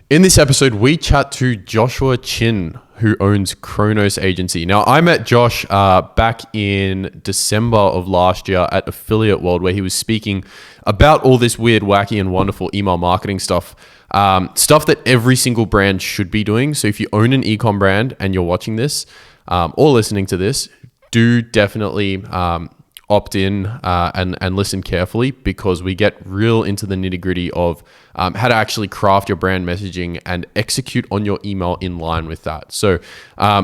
In this episode, we chat to Joshua Chin, who owns Kronos Agency. Now, I met Josh back in December of last year at Affiliate World, where he was speaking about all this weird, wacky, and wonderful email marketing stuff. Stuff that every single brand should be doing. So if you own an ecom brand and you're watching this or listening to this, do definitely opt in and listen carefully, because we get real into the nitty gritty of how to actually craft your brand messaging and execute on your email in line with that. So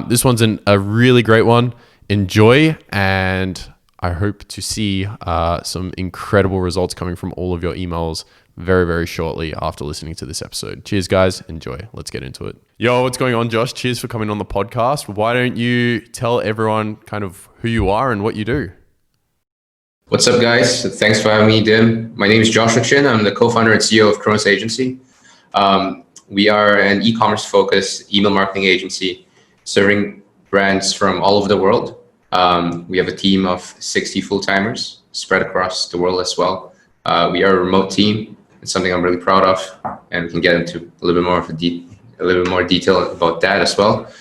this one's a really great one. Enjoy, and I hope to see some incredible results coming from all of your emails very, very shortly after listening to this episode. Cheers, guys. Enjoy. Let's get into it. Yo, what's going on, Josh? Cheers for coming on the podcast. Why don't you tell everyone kind of who you are and what you do? What's up, guys? Thanks for having me, Dim. My name is Joshua Chin. I'm the co-founder and CEO of Kronos Agency. We are an e-commerce focused email marketing agency serving brands from all over the world. We have a team of 60 full-timers spread across the world as well. We are a remote team. It's something I'm really proud of, and we can get into a little bit more detail about that as well.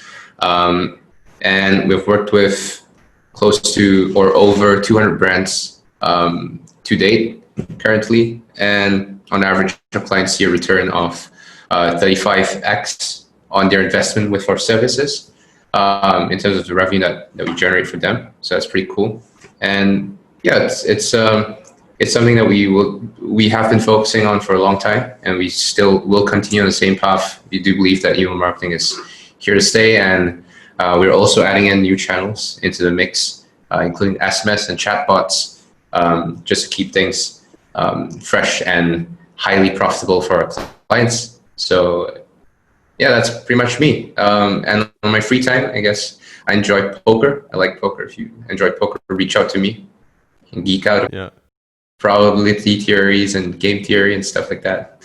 And we've worked with close to or over 200 brands to date currently, and on average our clients see a return of 35x on their investment with our services in terms of the revenue that we generate for them. So that's pretty cool. And yeah, it's something that we have been focusing on for a long time, and we still will continue on the same path. We do believe that email marketing is here to stay, and we're also adding in new channels into the mix, including SMS and chatbots, just to keep things fresh and highly profitable for our clients. So yeah, that's pretty much me. And on my free time, I guess I enjoy poker. I like poker. If you enjoy poker, reach out to me. You can geek out. Yeah. Probability theories and game theory and stuff like that.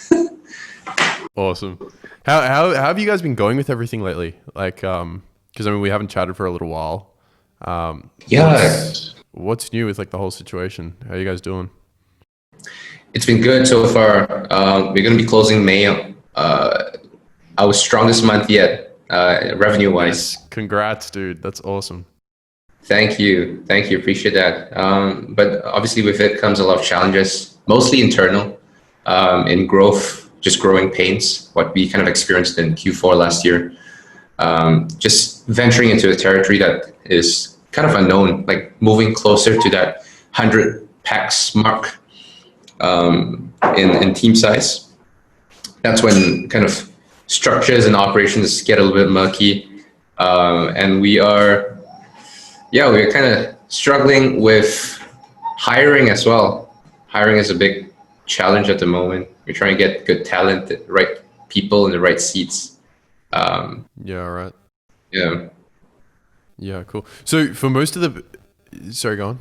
Awesome. How have you guys been going with everything lately? Like, because I mean, we haven't chatted for a little while. What's new with like the whole situation? How are you guys doing? It's been good so far. We're going to be closing May. Our strongest month yet, revenue-wise. Yes. Congrats, dude. That's awesome. Thank you. Appreciate that. But obviously with it comes a lot of challenges, mostly internal, in growth, just growing pains, what we kind of experienced in Q4 last year. Just venturing into a territory that is kind of unknown, like moving closer to that 100 packs mark in team size. That's when kind of structures and operations get a little bit murky. And we're kind of struggling with hiring as well. Hiring is a big challenge at the moment. We're trying to get good talent, the right people in the right seats. Right. Yeah. Yeah, cool. So for most of sorry, go on.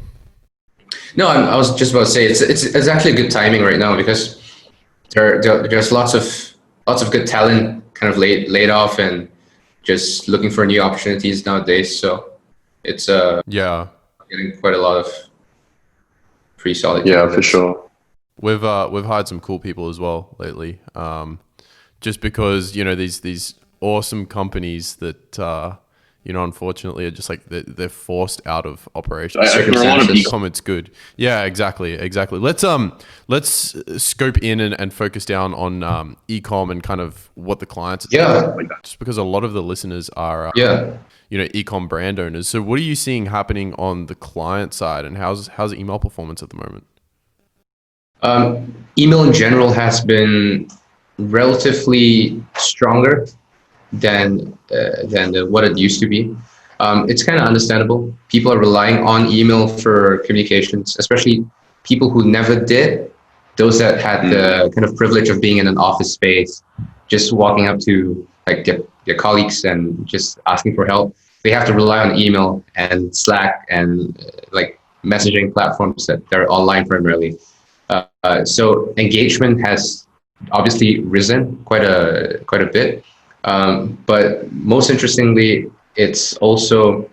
No, I was just about to say it's actually a good timing right now, because there's lots of good talent kind of laid off and just looking for new opportunities nowadays. So it's getting quite a lot of pretty solid candidates. For sure. We've hired some cool people as well lately. Just because these awesome companies that unfortunately are just like they're forced out of operations. It's good. Yeah, exactly. Let's scope in and focus down on ecom and kind of what the clients. Just because a lot of the listeners are ecom brand owners. So what are you seeing happening on the client side, and how's email performance at the moment? Email in general has been relatively stronger than what it used to be. It's kind of understandable. People are relying on email for communications, especially people who never did. Those that had the kind of privilege of being in an office space, just walking up to like their colleagues and just asking for help. They have to rely on email and Slack and like messaging platforms that they're online primarily. So engagement has obviously risen quite a bit. But most interestingly, it's also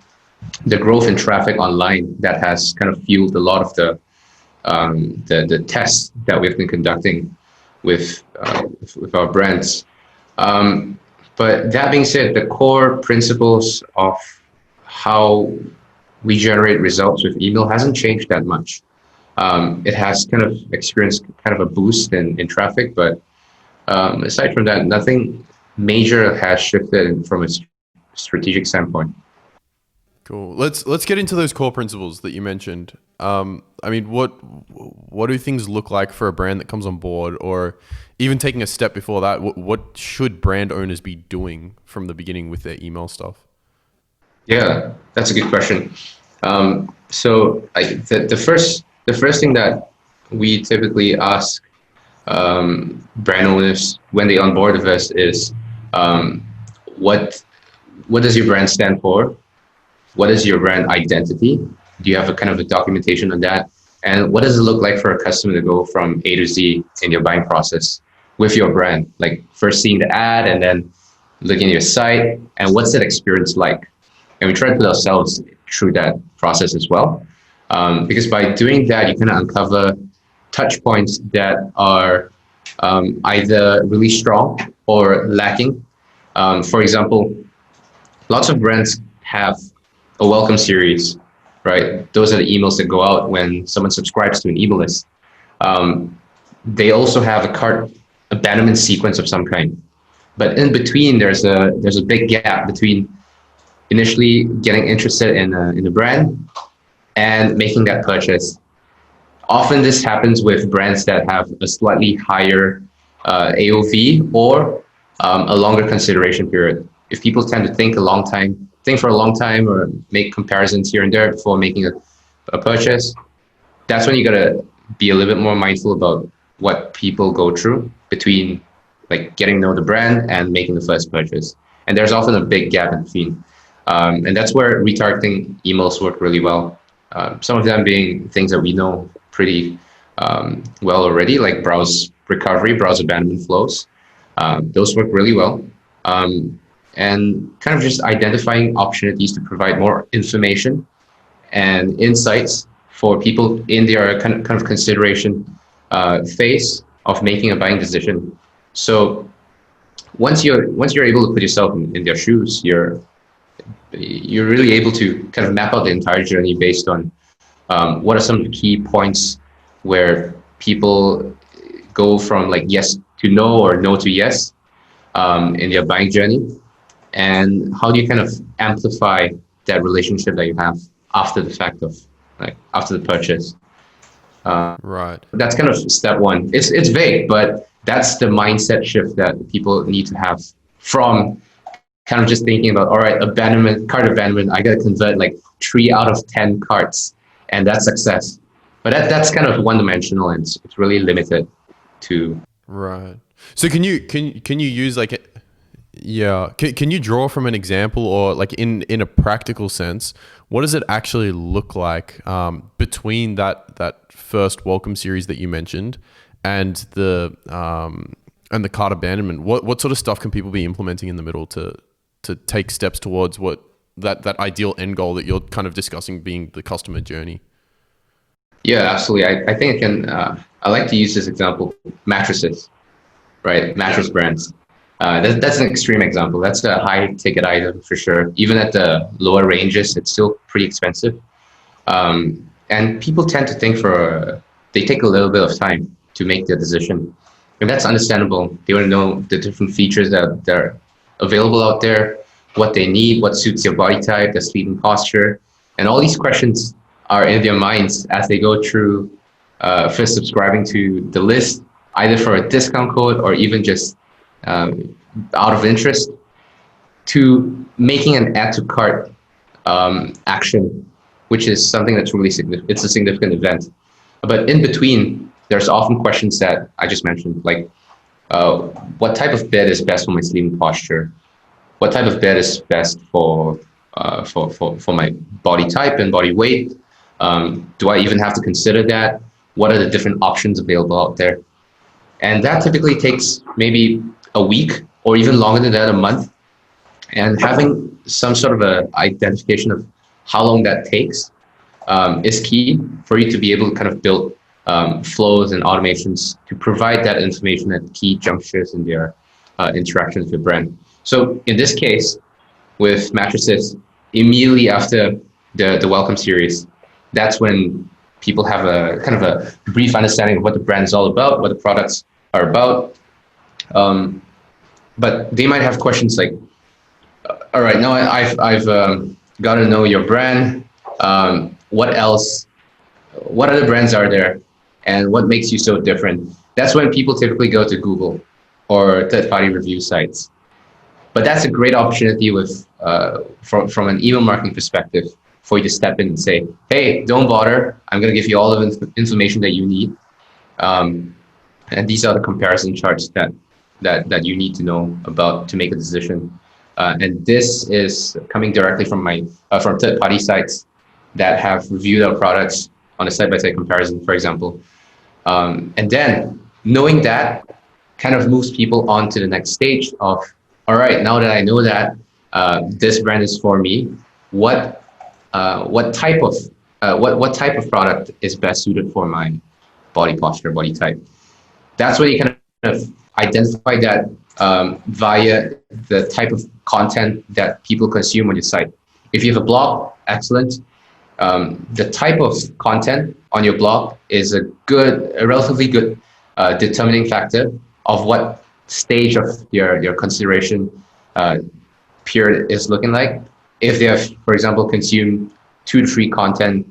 the growth in traffic online that has kind of fueled a lot of the tests that we've been conducting with our brands. But that being said, the core principles of how we generate results with email hasn't changed that much. It has kind of experienced kind of a boost in traffic, but aside from that, nothing major has shifted from a strategic standpoint. Cool. Let's get into those core principles that you mentioned. I mean, what do things look like for a brand that comes on board, or even taking a step before that? What should brand owners be doing from the beginning with their email stuff? Yeah, that's a good question. The first thing that we typically ask brand owners when they onboard with us is um, what what does your brand stand for? What is your brand identity? Do you have a kind of a documentation on that? And what does it look like for a customer to go from A to Z in your buying process with your brand? Like first seeing the ad and then looking at your site, and what's that experience like? And we try to put ourselves through that process as well. Because by doing that, you kind of uncover touch points that are either really strong or lacking. For example, lots of brands have a welcome series, right? Those are the emails that go out when someone subscribes to an email list. Um, they also have a cart abandonment sequence of some kind. But in between, there's a big gap between initially getting interested in a brand and making that purchase. Often this happens with brands that have a slightly higher AOV or a longer consideration period. If people tend to think for a long time or make comparisons here and there before making a purchase, that's when you gotta be a little bit more mindful about what people go through between like getting to know the brand and making the first purchase. And there's often a big gap in between. And that's where retargeting emails work really well. Some of them being things that we know pretty well already, like browse recovery, browse abandonment flows. Those work really well. And kind of just identifying opportunities to provide more information and insights for people in their kind of consideration phase of making a buying decision. So once you're able to put yourself in their shoes, you're really able to kind of map out the entire journey based on what are some of the key points where people go from like yes to no or no to yes in their buying journey, and how do you kind of amplify that relationship that you have after the fact of like after the purchase. Right. That's kind of step one. It's vague, but that's the mindset shift that people need to have from kind of just thinking about, all right, cart abandonment, I got to convert like 3 out of 10 carts, and that's success. But that's kind of one dimensional, and it's really limited to. Right. So can you use like yeah, can you draw from an example, or like in a practical sense, what does it actually look like between that first welcome series that you mentioned and the cart abandonment? What sort of stuff can people be implementing in the middle to take steps towards what that ideal end goal that you're kind of discussing being the customer journey? Yeah, absolutely. I think I can. I like to use this example: mattresses, right? Mattress brands. That's an extreme example. That's a high ticket item for sure. Even at the lower ranges, it's still pretty expensive. And people tend to they take a little bit of time to make their decision. And that's understandable. They want to know the different features that are available out there, what they need, what suits your body type, their sleeping posture. And all these questions are in their minds as they go through first subscribing to the list, either for a discount code or even just out of interest, to making an add to cart action, which is something that's really significant. It's a significant event. But in between, there's often questions that I just mentioned, like what type of bed is best for my sleeping posture? What type of bed is best for my body type and body weight? Do I even have to consider that? What are the different options available out there? And that typically takes maybe a week or even longer than that, a month. And having some sort of a identification of how long that takes is key for you to be able to kind of build flows and automations to provide that information at key junctures in their interaction with your brand. So in this case, with mattresses, immediately after the welcome series, that's when people have a kind of a brief understanding of what the brand is all about, what the products are about. But they might have questions like, all right, now I've got to know your brand. What else? What other brands are there, and what makes you so different? That's when people typically go to Google or third-party review sites. But that's a great opportunity with from an email marketing perspective for you to step in and say, hey, don't bother. I'm going to give you all of the information that you need. And these are the comparison charts that you need to know about to make a decision. And this is coming directly from from third-party sites that have reviewed our products on a side-by-side comparison, for example. And then knowing that kind of moves people on to the next stage of, all right, now that I know that this brand is for me, what type of product is best suited for my body posture, body type? That's when you kind of identify that via the type of content that people consume on your site. If you have a blog, excellent. The type of content on your blog is a relatively good determining factor of what stage of your consideration period is looking like. If they have, for example, consumed 2 to 3 content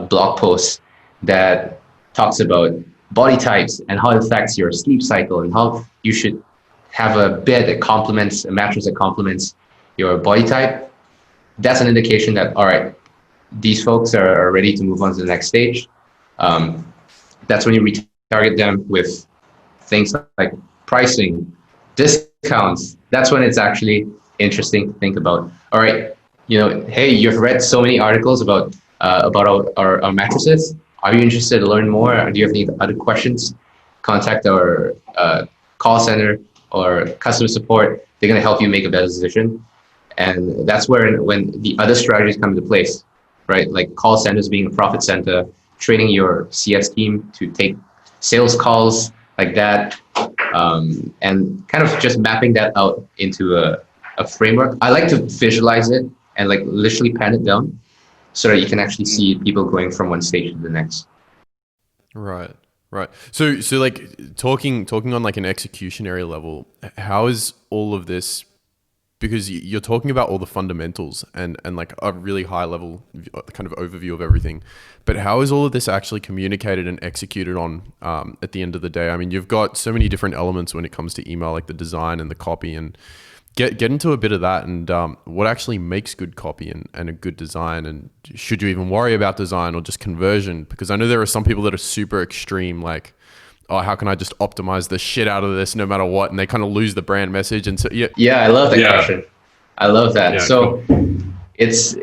blog posts that talks about body types and how it affects your sleep cycle and how you should have a bed that complements, a mattress that complements your body type, that's an indication that, all right, these folks are ready to move on to the next stage. That's when you retarget them with things like pricing, discounts. That's when it's actually interesting to think about. All right, hey, you've read so many articles about our mattresses. Are you interested to learn more? Or do you have any other questions? Contact our call center or customer support. They're going to help you make a better decision. And that's when the other strategies come into place, right? Like call centers being a profit center, training your CS team to take sales calls like that, and kind of just mapping that out into a framework. I like to visualize it and like literally pen it down so that you can actually see people going from one stage to the next. Right. So like talking on like an executionary level, how is all of this, because you're talking about all the fundamentals and like a really high level kind of overview of everything, but how is all of this actually communicated and executed on at the end of the day? I mean, you've got so many different elements when it comes to email, like the design and the copy, and get into a bit of that and what actually makes good copy and a good design, and should you even worry about design or just conversion? Because I know there are some people that are super extreme, like, oh, how can I just optimize the shit out of this no matter what? And they kind of lose the brand message. And so, yeah, I love that question. I love that. Yeah, so cool. It's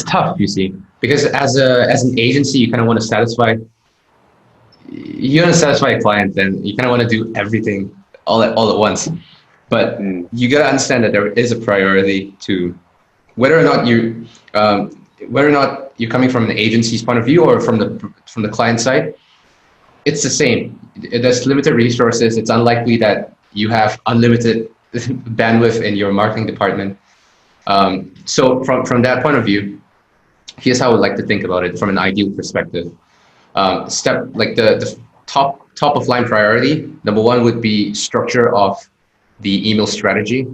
tough, you see, because as an agency, you kind of want to satisfy a client, and you kind of want to do everything all at once. But you got to understand that there is a priority to whether or not you're coming from an agency's point of view or from the client side. It's the same. There's limited resources. It's unlikely that you have unlimited bandwidth in your marketing department. So from that point of view, here's how I would like to think about it from an ideal perspective. The top of line priority, number 1 would be structure of the email strategy.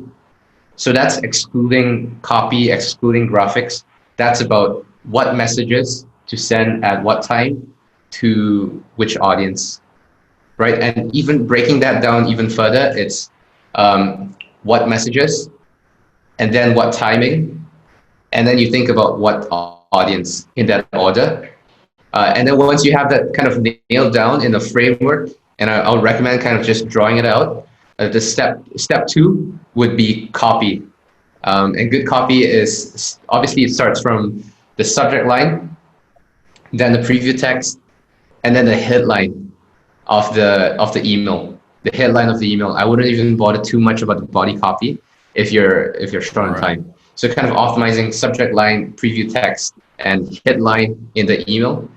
So that's excluding copy, excluding graphics. That's about what messages to send at what time to which audience, right? And even breaking that down even further, it's what messages, and then what timing, and then you think about what audience in that order. And then once you have that kind of nailed down in a framework, and I'll recommend kind of just drawing it out, the step 2 would be copy. And good copy is, obviously it starts from the subject line, then the preview text, and then the headline of the email. The headline of the email. I wouldn't even bother too much about the body copy if you're short on time. So kind of optimizing subject line, preview text, and headline in the email,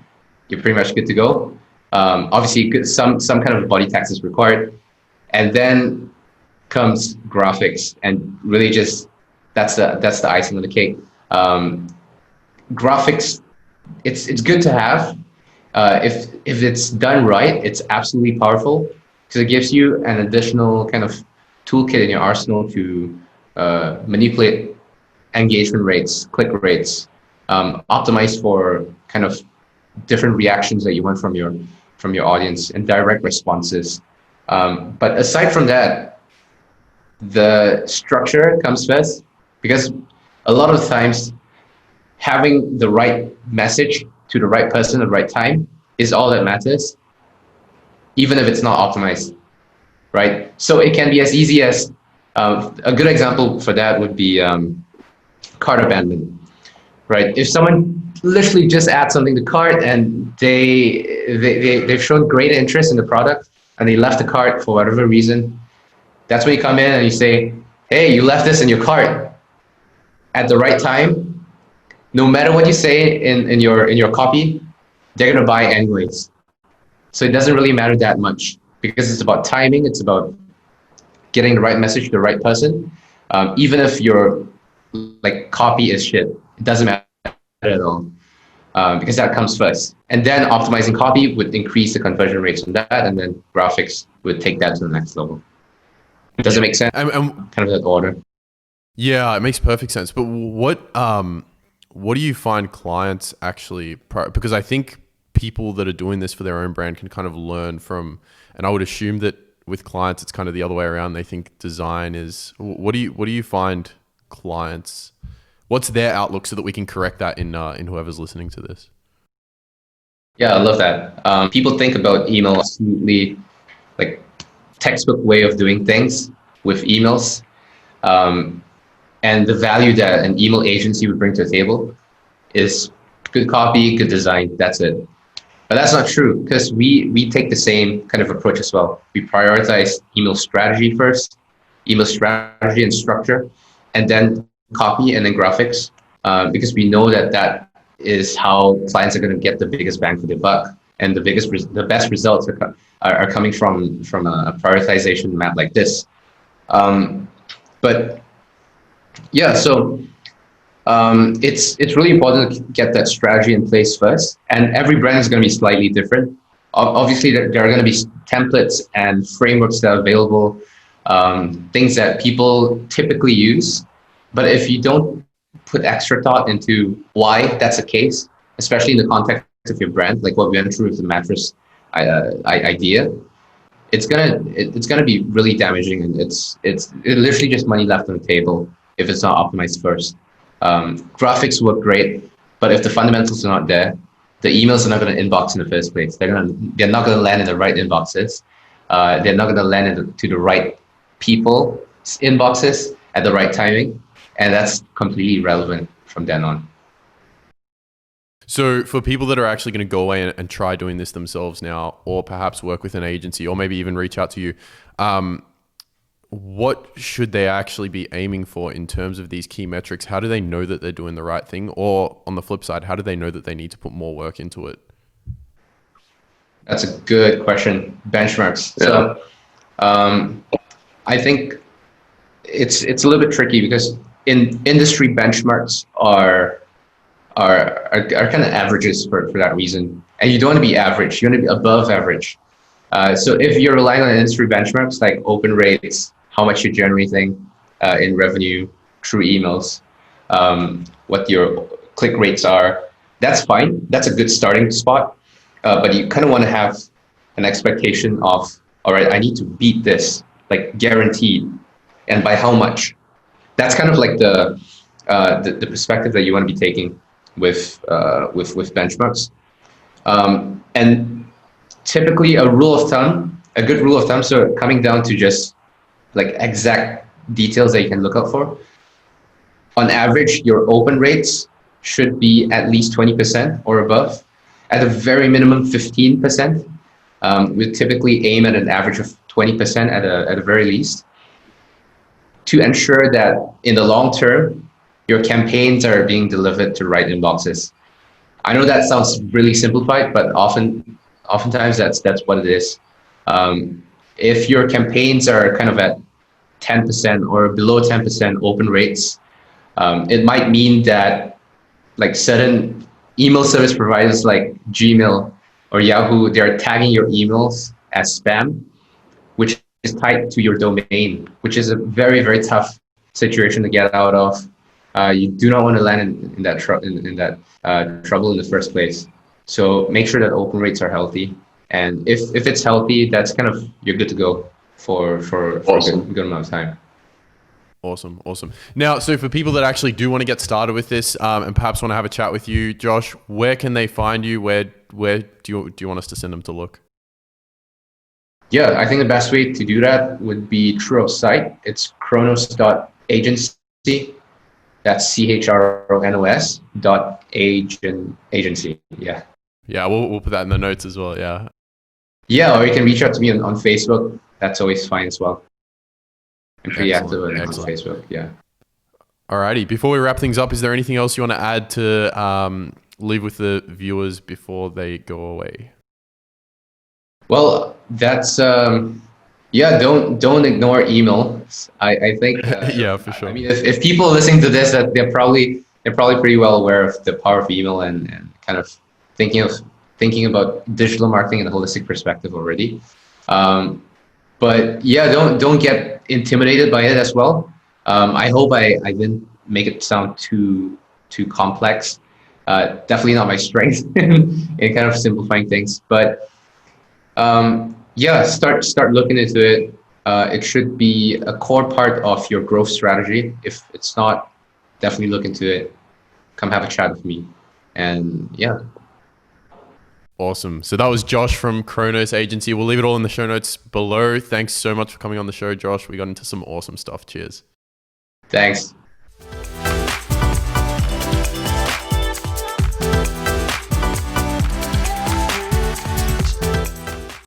you're pretty much good to go. Obviously, some kind of body text is required. And then comes graphics, and really just that's the icing on the cake. Graphics, it's good to have. If it's done right, it's absolutely powerful because it gives you an additional kind of toolkit in your arsenal to manipulate engagement rates, click rates, optimize for kind of different reactions that you want from your audience and direct responses. But aside from that, the structure comes first because a lot of times having the right message to the right person at the right time is all that matters, even if it's not optimized, right? So it can be as easy as a good example for that would be cart abandonment, right? If someone literally just adds something to cart and they've shown great interest in the product and they left the cart for whatever reason, that's when you come in and you say, hey, you left this in your cart at the right time. No matter what you say in your copy, they're gonna buy anyways. So it doesn't really matter that much because it's about timing. It's about getting the right message to the right person. Even if your like copy is shit, it doesn't matter at all because that comes first. And then optimizing copy would increase the conversion rates on that, and then graphics would take that to the next level. Does it make sense? Kind of that order. Yeah, it makes perfect sense. But what do you find clients actually? Because I think people that are doing this for their own brand can kind of learn from, and I would assume that with clients it's kind of the other way around. They think design is. What do you find clients? What's their outlook so that we can correct that in whoever's listening to this? Yeah, I love that. People think about email absolutely like textbook way of doing things with emails. And the value that an email agency would bring to the table is good copy, good design, that's it. But that's not true because we take the same kind of approach as well. We prioritize email strategy first, email strategy and structure, and then copy and then graphics because we know that that is how clients are going to get the biggest bang for their buck. And the best results are coming from a prioritization map like this. But yeah, so it's really important to get that strategy in place first. And every brand is going to be slightly different. Obviously, there are going to be templates and frameworks that are available, things that people typically use. But if you don't put extra thought into why that's the case, especially in the context of your brand, like what we went through with the mattress idea, it's gonna be really damaging, and it's literally just money left on the table if it's not optimized first. Graphics work great, but if the fundamentals are not there, the emails are not going to inbox in the first place. They're not going to land in the right inboxes. They're not going to land to the right people's inboxes at the right timing, and that's completely irrelevant from then on. So for people that are actually going to go away and try doing this themselves now, or perhaps work with an agency, or maybe even reach out to you, what should they actually be aiming for in terms of these key metrics? How do they know that they're doing the right thing? Or on the flip side, how do they know that they need to put more work into it? That's a good question. Benchmarks. Yeah. So I think it's a little bit tricky because in industry benchmarks are kind of averages for that reason. And you don't want to be average. You want to be above average. So if you're relying on industry benchmarks like open rates, how much you're generating in revenue through emails, what your click rates are, that's fine. That's a good starting spot. But you kind of want to have an expectation of, all right, I need to beat this, like guaranteed, and by how much? That's kind of like the perspective that you want to be taking with benchmarks. And typically a good rule of thumb, so coming down to just like exact details that you can look out for. On average, your open rates should be at least 20% or above. At a very minimum, 15%. We typically aim at an average of 20% at a very least, to ensure that in the long term, your campaigns are being delivered to right inboxes. I know that sounds really simplified, but oftentimes that's what it is. If your campaigns are kind of at 10% or below 10% open rates, it might mean that like certain email service providers like Gmail or Yahoo, they're tagging your emails as spam, which is tied to your domain, which is a very, very tough situation to get out of. You do not want to land in that trouble in the first place. So make sure that open rates are healthy. And if it's healthy, that's kind of, you're good to go for a good amount of time. Awesome, awesome. Now, so for people that actually do want to get started with this, and perhaps want to have a chat with you, Josh, where can they find you? Where do you want us to send them to look? Yeah, I think the best way to do that would be through our site. It's chronos.agency. That's CHRONOS agency. Yeah. Yeah, we'll put that in the notes as well. Yeah. Yeah, or you can reach out to me on Facebook. That's always fine as well. I'm pretty active on Facebook. Yeah. Alrighty. Before we wrap things up, is there anything else you want to add to leave with the viewers before they go away? Well, that's yeah. Don't ignore email. I think yeah, for sure. I mean, if people are listening to this, that they're probably pretty well aware of the power of email and kind of thinking about digital marketing in a holistic perspective already. But yeah, don't get intimidated by it as well. I hope I didn't make it sound too complex. Definitely not my strength in kind of simplifying things, but yeah, start looking into it. It should be a core part of your growth strategy. If it's not, definitely look into it. Come have a chat with me, and yeah. Awesome. So that was Josh from Kronos Agency. We'll leave it all in the show notes below. Thanks so much for coming on the show, Josh. We got into some awesome stuff. Cheers. Thanks.